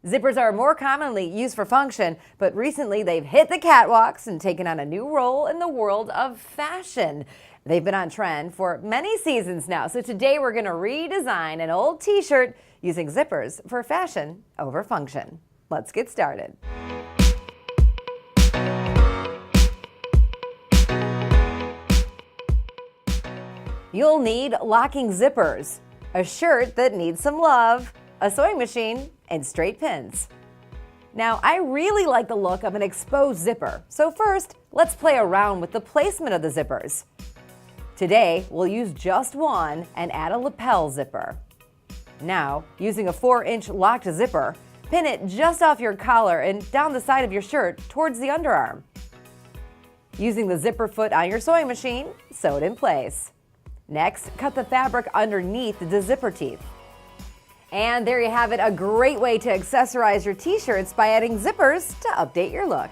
Zippers are more commonly used for function, but recently they've hit the catwalks and taken on a new role in the world of fashion. They've been on trend for many seasons now, so today we're going to redesign an old t-shirt using zippers for fashion over function. Let's get started. You'll need locking zippers, a shirt that needs some love, a sewing machine, and straight pins. Now, I really like the look of an exposed zipper, so first, let's play around with the placement of the zippers. Today, we'll use just one and add a lapel zipper. Now, using a 4-inch locked zipper, pin it just off your collar and down the side of your shirt towards the underarm. Using the zipper foot on your sewing machine, sew it in place. Next, cut the fabric underneath the zipper teeth. And there you have it, a great way to accessorize your t-shirts by adding zippers to update your look.